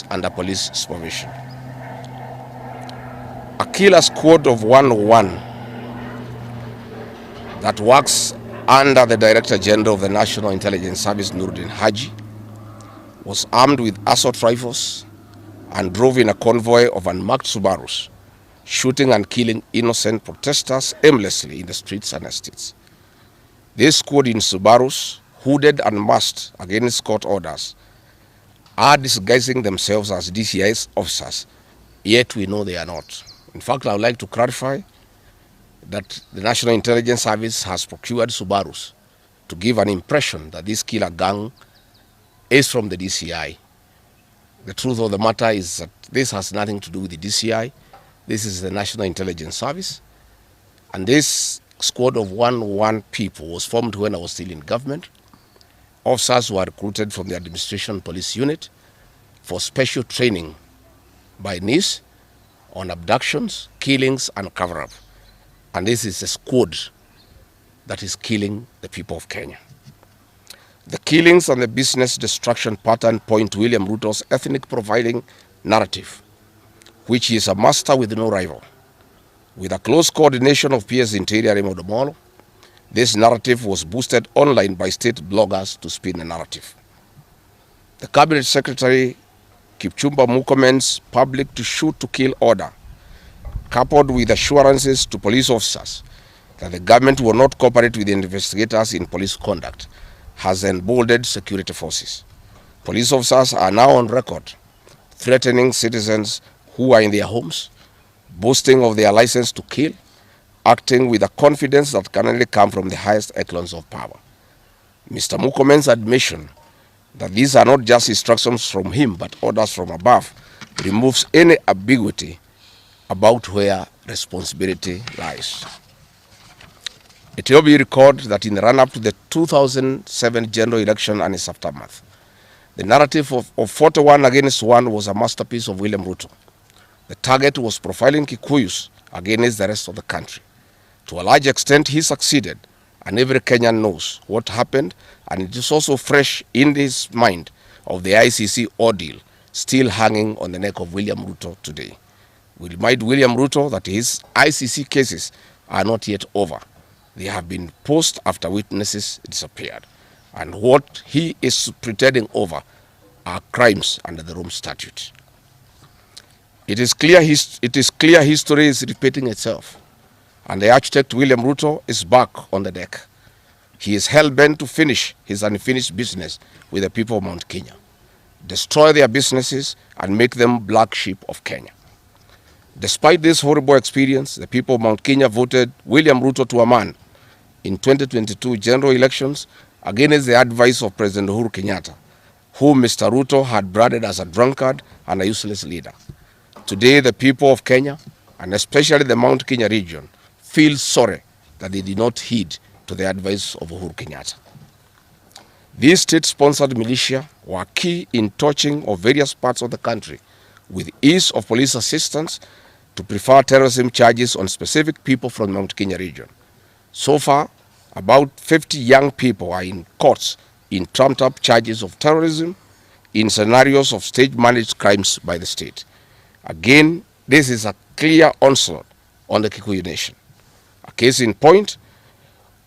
operations under police supervision. A killer squad of 101 that works under the Director General of the National Intelligence Service, Noordin Haji, was armed with assault rifles and drove in a convoy of unmarked Subarus, shooting and killing innocent protesters aimlessly in the streets and estates. This squad in Subarus, hooded and masked against court orders, are disguising themselves as DCI's officers, yet we know they are not. In fact, I would like to clarify that the National Intelligence Service has procured Subarus to give an impression that this killer gang is from the DCI. The truth of the matter is that this has nothing to do with the DCI. This is the National Intelligence Service. And this squad of 101 people was formed when I was still in government. Officers were recruited from the Administration Police Unit for special training by NIS on abductions, killings, and cover-up. And this is a squad that is killing the people of Kenya. The killings and the business destruction pattern point to William Ruto's ethnic profiling narrative, which is a master with no rival. With a close coordination of PS Interior Imodamolo, this narrative was boosted online by state bloggers to spin the narrative. The Cabinet Secretary Kipchumba Murkomen's public to shoot to kill order, coupled with assurances to police officers that the government will not cooperate with the investigators in police conduct, has emboldened security forces. Police officers are now on record threatening citizens who are in their homes, boasting of their license to kill, acting with a confidence that can only come from the highest echelons of power. Mr. Murkomen's admission that these are not just instructions from him but orders from above removes any ambiguity about where responsibility lies. It will be recalled that in the run-up to the 2007 general election and its aftermath, the narrative of 41 against 1 was a masterpiece of William Ruto. The target was profiling Kikuyus against the rest of the country. To a large extent, he succeeded, and every Kenyan knows what happened, and it is also fresh in his mind of the ICC ordeal still hanging on the neck of William Ruto today. We remind William Ruto that his ICC cases are not yet over. They have been posed after witnesses disappeared, and what he is pretending over are crimes under the Rome Statute. It is clear history is repeating itself, and the architect William Ruto is back on the deck. He is hell-bent to finish his unfinished business with the people of Mount Kenya, destroy their businesses and make them black sheep of Kenya. Despite this horrible experience, the people of Mount Kenya voted William Ruto to a man in 2022 general elections against the advice of President Uhuru Kenyatta, whom Mr. Ruto had branded as a drunkard and a useless leader. Today, the people of Kenya, and especially the Mount Kenya region, feel sorry that they did not heed to the advice of Uhuru Kenyatta. These state-sponsored militia were key in touching of various parts of the country with ease of police assistance to prefer terrorism charges on specific people from the Mount Kenya region. So far, about 50 young people are in courts in trumped-up charges of terrorism in scenarios of stage-managed crimes by the state. Again, this is a clear onslaught on the Kikuyu nation. A case in point,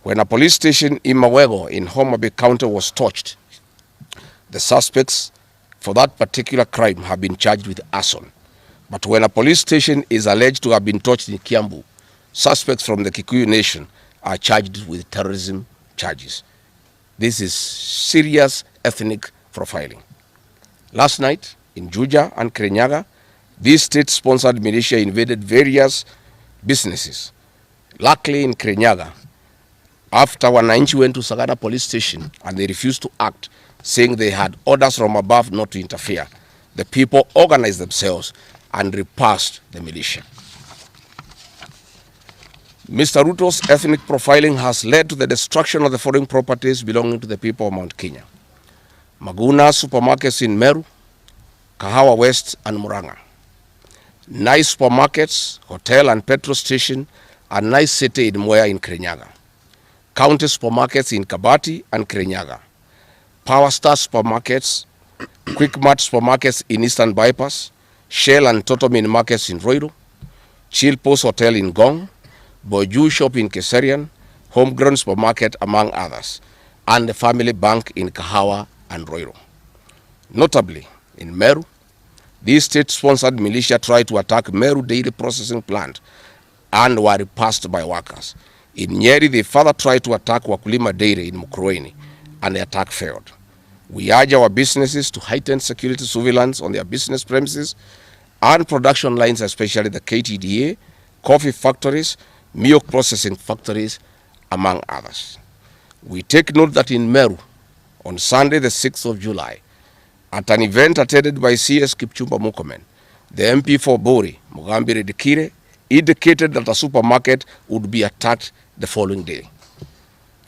when a police station in Mawego in Homa Bay County was torched, the suspects for that particular crime have been charged with arson. But when a police station is alleged to have been torched in Kiambu, suspects from the Kikuyu nation are charged with terrorism charges. This is serious ethnic profiling. Last night, in Juja and Kirinyaga, these state-sponsored militia invaded various businesses. Luckily, in Kirinyaga, after Wananchi went to Sagana police station and they refused to act, saying they had orders from above not to interfere, the people organized themselves and repulsed the militia. Mr. Ruto's ethnic profiling has led to the destruction of the foreign properties belonging to the people of Mount Kenya. Maguna supermarkets in Meru, Kahawa West and Murang'a. NIS supermarkets, hotel and petrol station, and NIS City in Mwea in Kirinyaga. County supermarkets in Kabati and Kirinyaga. Power Star supermarkets, Quick Mart supermarkets in Eastern Bypass, Shell and Totomin markets in Roiro, Chill Post Hotel in Gong, Boju Shop in Keserian, Homegrown Supermarket among others, and the Family Bank in Kahawa and Roiro. Notably, in Meru, these state-sponsored militia tried to attack Meru Dairy Processing Plant and were repulsed by workers. In Nyeri, they further tried to attack Wakulima Dairy in Mukurweini, and the attack failed. We urge our businesses to heighten security surveillance on their business premises and production lines, especially the KTDA, coffee factories, milk processing factories, among others. We take note that in Meru, on Sunday the 6th of July, at an event attended by CS Kipchumba Murkomen, the MP for Bori, Mugambire Dikire, indicated that a supermarket would be attacked the following day.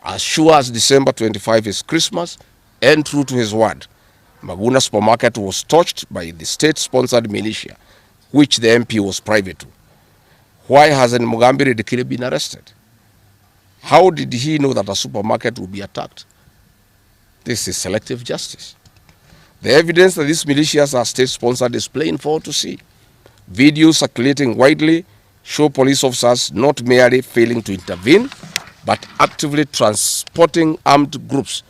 As sure as December 25 is Christmas, and true to his word, Maguna supermarket was touched by the state-sponsored militia, which the MP was private to. Why hasn't Mugambire Dikire been arrested? How did he know that a supermarket would be attacked? This is selective justice. The evidence that these militias are state-sponsored is plain for all to see. Videos circulating widely show police officers not merely failing to intervene, but actively transporting armed groups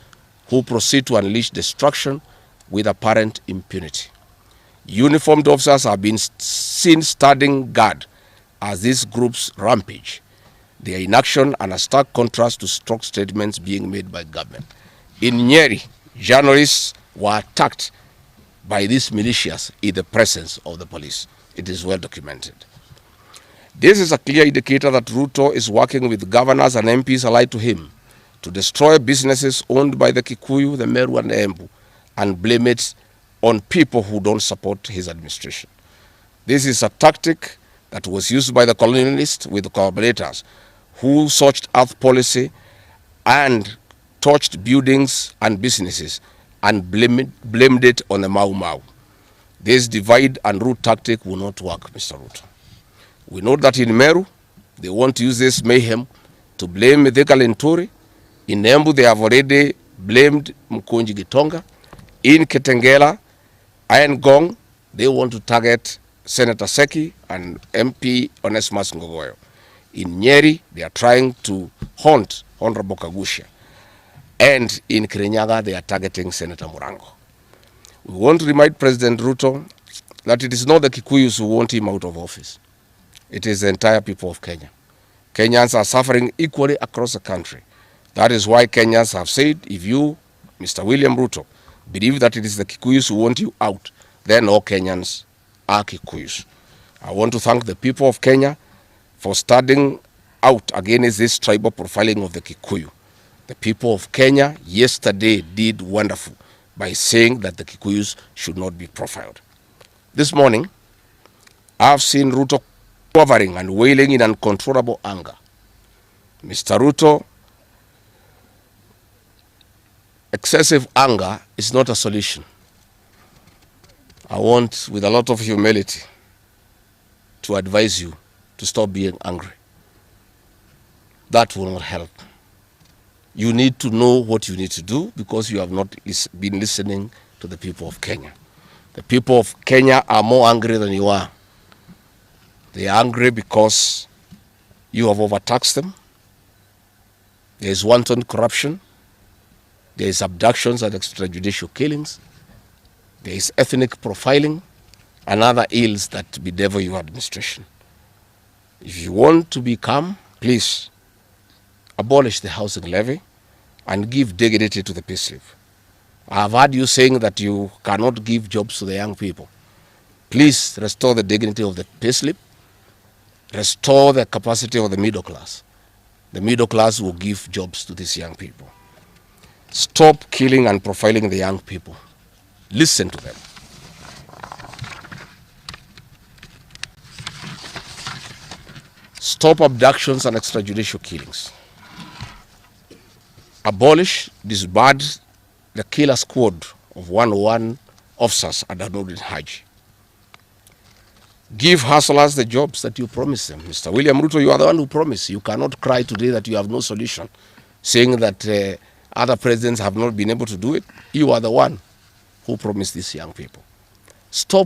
who proceed to unleash destruction with apparent impunity. Uniformed officers have been seen standing guard as these groups rampage. They are in action and a stark contrast to strong statements being made by government. In Nyeri, journalists were attacked by these militias in the presence of the police. It is well documented. This is a clear indicator that Ruto is working with governors and MPs allied to him to destroy businesses owned by the Kikuyu, the Meru, and the Embu, and blame it on people who don't support his administration. This is a tactic that was used by the colonialists with the collaborators who searched earth policy and touched buildings and businesses and blamed it on the Mau Mau. This divide and rule tactic will not work, Mr. Ruto. We know that in Meru, they want to use this mayhem to blame Mithika Linturi. In Embu, they have already blamed Mkonji Gitonga. In Ketengela and Gong, they want to target Senator Seki and MP Onesmus Ngogoyo. In Nyeri, they are trying to haunt Honorable Kagusha. And in Kirinyaga, they are targeting Senator Murango. We want to remind President Ruto that it is not the Kikuyus who want him out of office. It is the entire people of Kenya. Kenyans are suffering equally across the country. That is why Kenyans have said, if you, Mr. William Ruto, believe that it is the Kikuyus who want you out, then all Kenyans are Kikuyus. I want to thank the people of Kenya for standing out against this tribal profiling of the Kikuyu. The people of Kenya yesterday did wonderful by saying that the Kikuyus should not be profiled. This morning, I've seen Ruto quivering and wailing in uncontrollable anger. Mr. Ruto, excessive anger is not a solution. I want, with a lot of humility, to advise you to stop being angry. That will not help. You need to know what you need to do because you have not been listening to the people of Kenya. The people of Kenya are more angry than you are. They are angry because you have overtaxed them. There is wanton corruption. There is abductions and extrajudicial killings. There is ethnic profiling and other ills that bedevil your administration. If you want to be calm, please abolish the housing levy and give dignity to the payslip. I have heard you saying that you cannot give jobs to the young people. Please restore the dignity of the payslip. Restore the capacity of the middle class. The middle class will give jobs to these young people. Stop killing and profiling the young people. Listen to them. Stop abductions and extrajudicial killings. Abolish, disband the killer squad of 101 officers at Noordin Haji. Give hustlers the jobs that you promised them. Mr. William Ruto, you are the one who promised. You cannot cry today that you have no solution, saying that other presidents have not been able to do it. You are the one who promised these young people. Stop